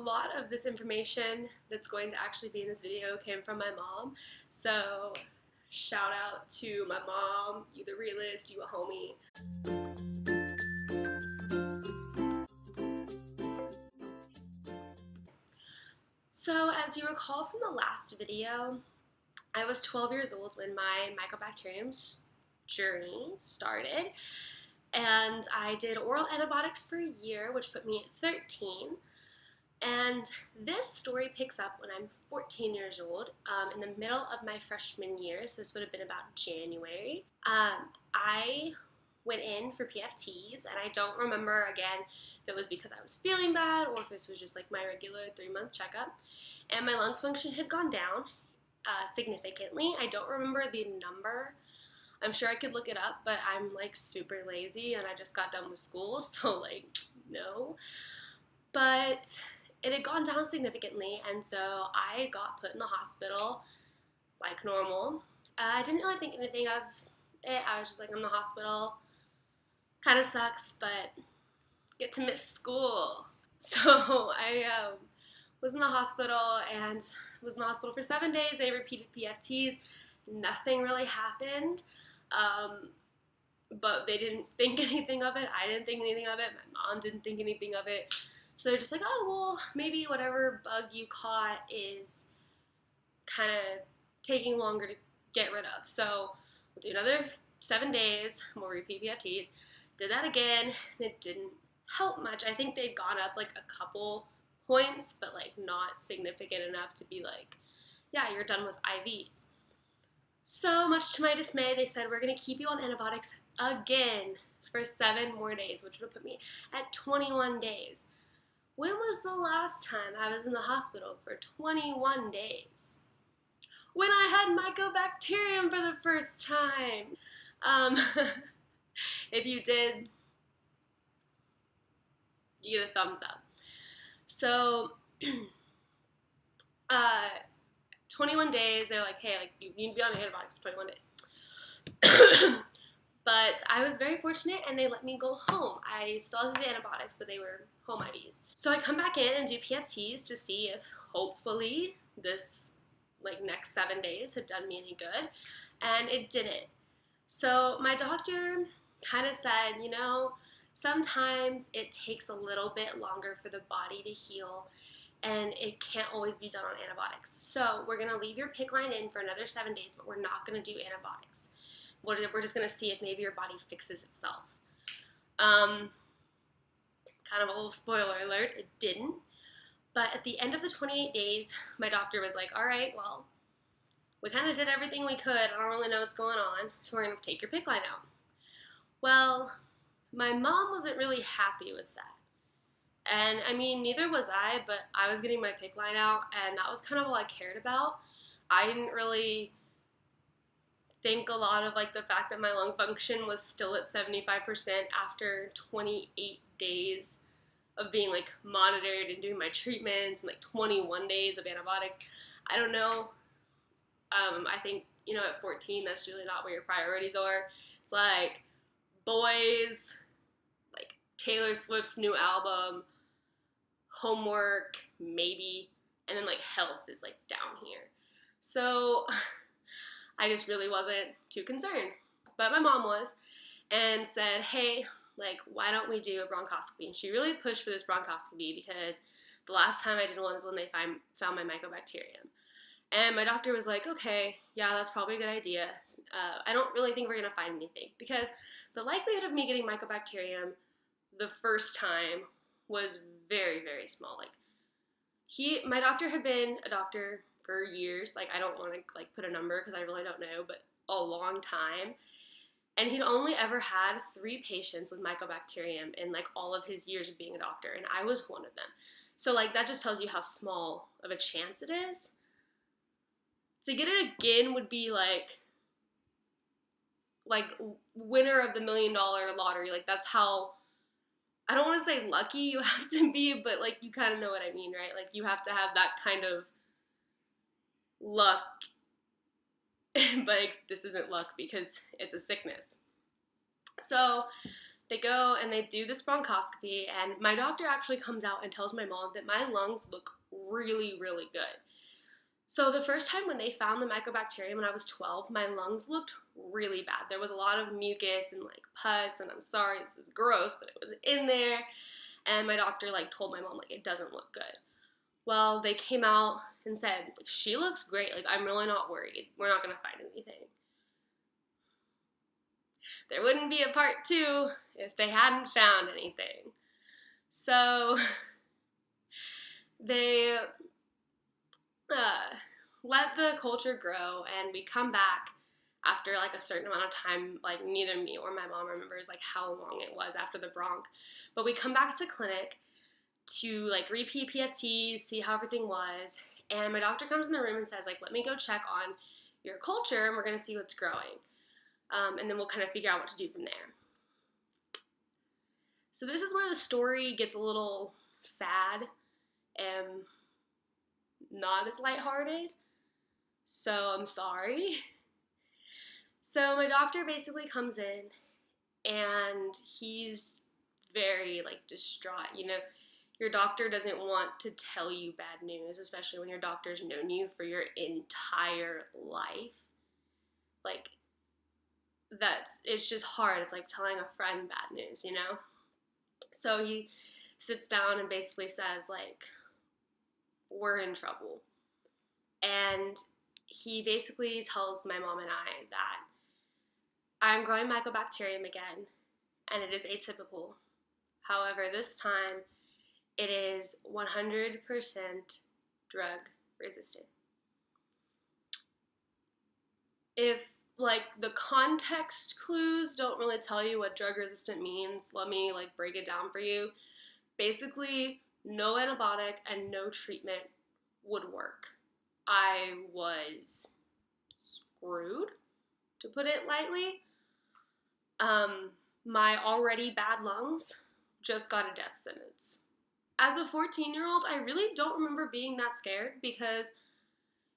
lot of this information that's going to actually be in this video came from my mom. So shout out to my mom, you the realist, you a homie. So as you recall from the last video, I was 12 years old when my Mycobacterium journey started, and I did oral antibiotics for a year, which put me at 13. And this story picks up when I'm 14 years old, in the middle of my freshman year, so this would have been about January. I went in for PFTs, and I don't remember, again, if it was because I was feeling bad or if this was just like my regular 3-month checkup. And my lung function had gone down significantly. I don't remember the number. I'm sure I could look it up, but I'm like super lazy and I just got done with school, so like, no. But it had gone down significantly, and so I got put in the hospital like normal. I didn't really think anything of it. I was just like, I'm in the hospital. Kind of sucks, but get to miss school. So I was in the hospital and was in the hospital for 7 days. They repeated PFTs. Nothing really happened, but they didn't think anything of it. I didn't think anything of it. My mom didn't think anything of it. So they're just like, oh, well, maybe whatever bug you caught is kind of taking longer to get rid of. So we'll do another 7 days. We'll repeat PFTs. Did that again, and it didn't help much. I think they'd gone up like a couple points, but like not significant enough to be like, yeah, you're done with IVs. So much to my dismay, they said, we're going to keep you on antibiotics again for 7 more days, which would put me at 21 days. When was the last time I was in the hospital for 21 days? When I had Mycobacterium for the first time. If you did, you get a thumbs up. So, 21 days, they're like, hey, like, you need to be on antibiotics for 21 days. But I was very fortunate, and they let me go home. I still had the antibiotics, but they were home IVs. So I come back in and do PFTs to see if hopefully this like next 7 days had done me any good, and it didn't. So my doctor kind of said, you know, sometimes it takes a little bit longer for the body to heal, and it can't always be done on antibiotics. So we're going to leave your PICC line in for another 7 days, but we're not going to do antibiotics. We're just going to see if maybe your body fixes itself. Kind of a little spoiler alert, it didn't. But at the end of the 28 days, my doctor was like, all right, well, we kind of did everything we could. I don't really know what's going on, so we're going to take your PICC line out. Well, my mom wasn't really happy with that. And I mean, neither was I, but I was getting my PICC line out, and that was kind of all I cared about. I didn't really think a lot of like the fact that my lung function was still at 75% after 28 days of being like monitored and doing my treatments and like 21 days of antibiotics. I don't know. I think, you know, at 14, that's really not where your priorities are. It's like boys, like Taylor Swift's new album, homework, maybe, and then like health is like down here. So I just really wasn't too concerned. But my mom was, and said, hey, like, why don't we do a bronchoscopy? And she really pushed for this bronchoscopy because the last time I did one was when they found my Mycobacterium. And my doctor was like, okay, yeah, that's probably a good idea. I don't really think we're going to find anything, because the likelihood of me getting Mycobacterium the first time was very, very small. Like, my doctor had been a doctor for years. Like, I don't want to like put a number because I really don't know, but a long time. And he'd only ever had 3 patients with Mycobacterium in like all of his years of being a doctor, and I was one of them. So like that just tells you how small of a chance it is. To get it again would be like winner of the $1 million lottery. Like, that's how, I don't want to say lucky you have to be, but like you kind of know what I mean, right? Like, you have to have that kind of luck. But this isn't luck because it's a sickness. So They go and they do this bronchoscopy, and my doctor actually comes out and tells my mom that my lungs look really, really good. So the first time when they found the Mycobacterium when I was 12, my lungs looked really bad. There was a lot of mucus and like pus, and I'm sorry, this is gross, but it was in there. And my doctor like told my mom like it doesn't look good. Well, they came out and said, like, she looks great. Like, I'm really not worried. We're not going to find anything. There wouldn't be a part 2 if they hadn't found anything. So they let the culture grow, and we come back after like a certain amount of time. Like, neither me or my mom remembers like how long it was after the bronch, but we come back to clinic to like repeat PFTs, see how everything was, and my doctor comes in the room and says like, let me go check on your culture and we're going to see what's growing, and then we'll kind of figure out what to do from there. So this is where the story gets a little sad and not as lighthearted, so I'm sorry. So my doctor basically comes in and he's very like distraught. You know, your doctor doesn't want to tell you bad news, especially when your doctor's known you for your entire life. Like, it's just hard. It's like telling a friend bad news, you know? So he sits down and basically says, like, we're in trouble. And he basically tells my mom and I that I'm growing Mycobacterium again, and it is atypical. However, this time it is 100% drug resistant. If like the context clues don't really tell you what drug resistant means, let me like break it down for you. Basically, no antibiotic and no treatment would work. I was screwed, to put it lightly. My already bad lungs just got a death sentence. As a 14-year-old, I really don't remember being that scared because,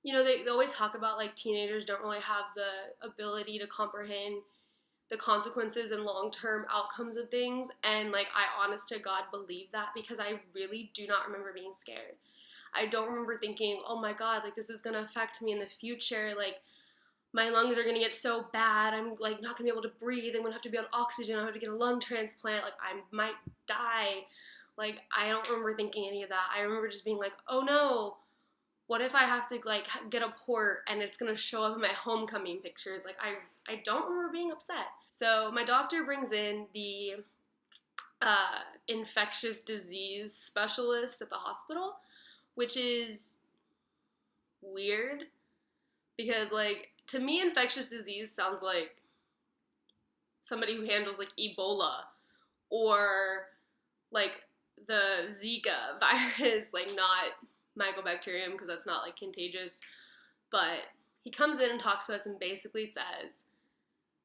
you know, they always talk about like teenagers don't really have the ability to comprehend the consequences and long-term outcomes of things, and like I honest to God believe that because I really do not remember being scared. I don't remember thinking, oh my God, like this is gonna affect me in the future, like my lungs are gonna get so bad, I'm like not gonna be able to breathe, I'm gonna have to be on oxygen, I'm gonna have to get a lung transplant, like I might die. Like, I don't remember thinking any of that. I remember just being like, oh no, what if I have to like get a port and it's gonna show up in my homecoming pictures? Like, I don't remember being upset. So my doctor brings in the infectious disease specialist at the hospital, which is weird because like, to me, infectious disease sounds like somebody who handles like Ebola or like the Zika virus, like not Mycobacterium because that's not like contagious, but he comes in and talks to us and basically says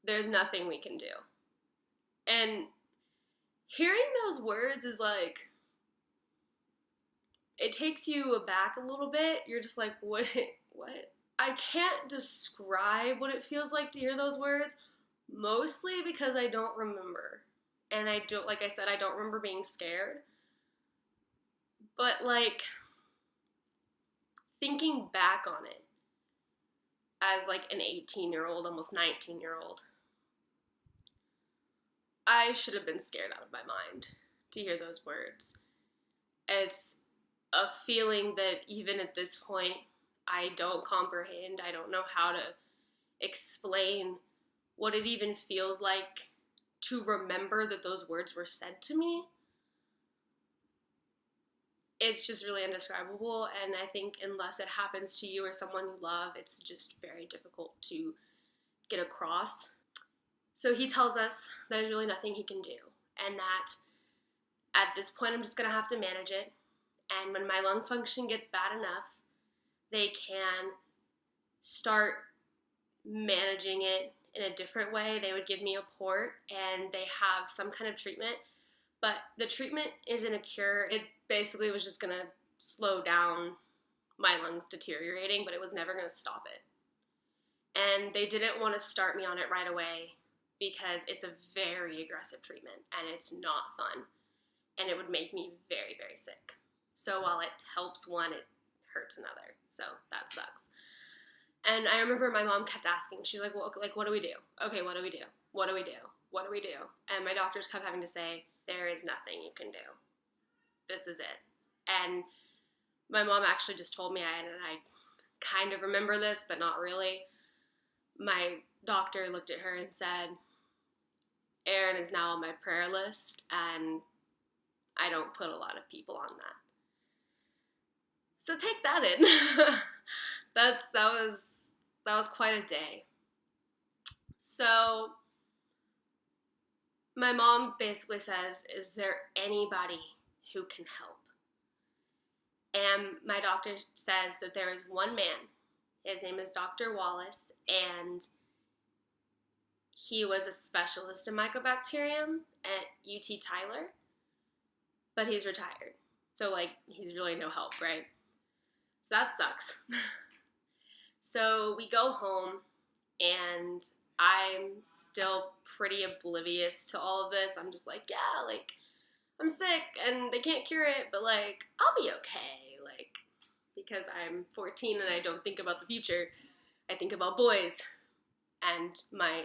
there's nothing we can do. And hearing those words is like, it takes you aback a little bit. You're just like, what? I can't describe what it feels like to hear those words, mostly because I don't remember. And I don't, like I said, I don't remember being scared. But like, thinking back on it as like an 18-year-old, almost 19-year-old, I should have been scared out of my mind to hear those words. It's a feeling that even at this point, I don't comprehend. I don't know how to explain what it even feels like to remember that those words were said to me. It's just really indescribable, and I think unless it happens to you or someone you love, it's just very difficult to get across. So he tells us there's really nothing he can do, and that at this point I'm just going to have to manage it, and when my lung function gets bad enough, they can start managing it in a different way. They would give me a port, and they have some kind of treatment. But the treatment isn't a cure. It basically was just going to slow down my lungs deteriorating, but it was never going to stop it. And they didn't want to start me on it right away because it's a very aggressive treatment and it's not fun. And it would make me very, very sick. So while it helps one, it hurts another. So that sucks. And I remember my mom kept asking, she's like, well, like, what do we do? Okay, what do we do? What do we do? What do we do? And my doctors kept having to say, there is nothing you can do. This is it. And my mom actually just told me, and I kind of remember this, but not really. My doctor looked at her and said, Erin is now on my prayer list, and I don't put a lot of people on that. So take that in. that was quite a day. So my mom basically says, is there anybody who can help? And my doctor says that there is one man. His name is Dr. Wallace, and he was a specialist in Mycobacterium at UT Tyler, but he's retired. So, like, he's really no help, right? So that sucks. So we go home, and I'm still pretty oblivious to all of this. I'm just like, yeah, like, I'm sick, and they can't cure it, but, like, I'll be okay, like, because I'm 14 and I don't think about the future. I think about boys and my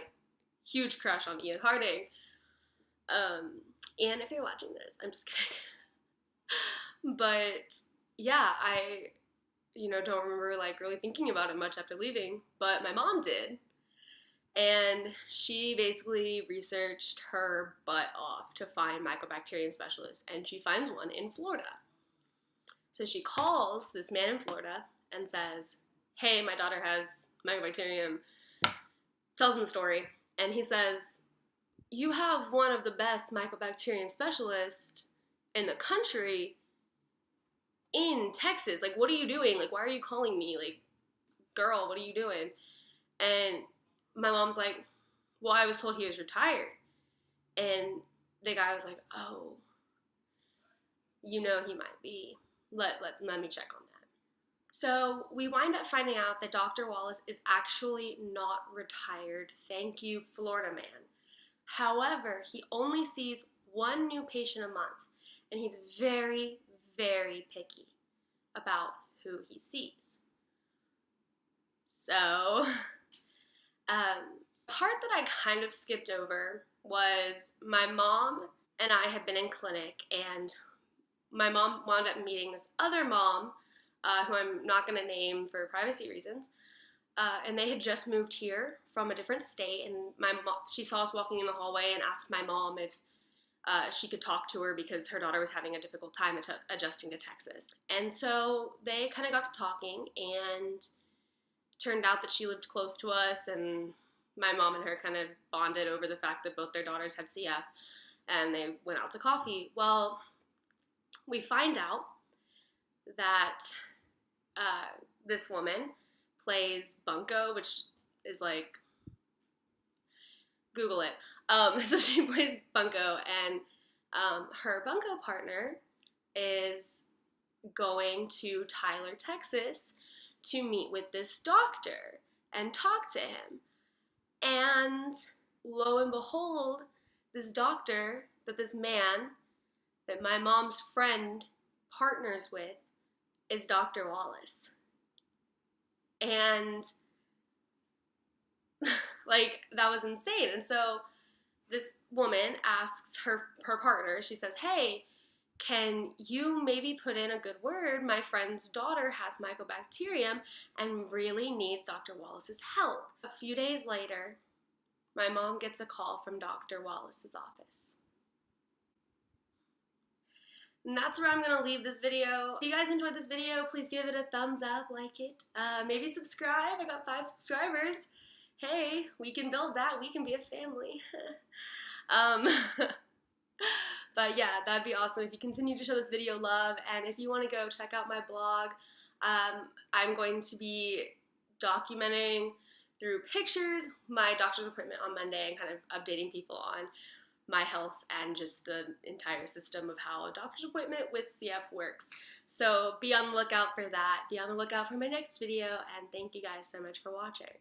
huge crush on Ian Harding. And if you're watching this, I'm just kidding. But yeah, I, don't remember like really thinking about it much after leaving, but my mom did. And she basically researched her butt off to find Mycobacterium specialists, and she finds one in Florida. So she calls this man in Florida and says, hey, my daughter has Mycobacterium, tells him the story, and he says, you have one of the best Mycobacterium specialists in the country in Texas. Like, what are you doing? Like, why are you calling me? Like, girl, what are you doing? And my mom's like, well, I was told he was retired. And the guy was like, oh, he might be. Let me check on that. So we wind up finding out that Dr. Wallace is actually not retired. Thank you, Florida man. However, he only sees one new patient a month, and he's very, very picky about who he sees. So, part that I kind of skipped over was my mom and I had been in clinic, and my mom wound up meeting this other mom, who I'm not going to name for privacy reasons, and they had just moved here from a different state, and she saw us walking in the hallway and asked my mom if she could talk to her because her daughter was having a difficult time adjusting to Texas. And so they kind of got to talking, and turned out that she lived close to us, and my mom and her kind of bonded over the fact that both their daughters had CF, and they went out to coffee. Well, we find out that this woman plays bunco, which is like, Google it. So she plays bunco, and her bunco partner is going to Tyler, Texas to meet with this doctor and talk to him. And lo and behold, this doctor, this man that my mom's friend partners with, is Dr. Wallace. And like, that was insane. And so this woman asks her partner, she says, hey, can you maybe put in a good word? My friend's daughter has Mycobacterium and really needs Dr. Wallace's help. A few days later, my mom gets a call from Dr. Wallace's office. And that's where I'm going to leave this video. If you guys enjoyed this video, please give it a thumbs up, like it. Maybe subscribe. I got 5 subscribers. Hey, we can build that. We can be a family. But yeah, that'd be awesome if you continue to show this video love. And if you want to go check out my blog, I'm going to be documenting through pictures my doctor's appointment on Monday and kind of updating people on my health and just the entire system of how a doctor's appointment with CF works. So be on the lookout for that. Be on the lookout for my next video, and thank you guys so much for watching.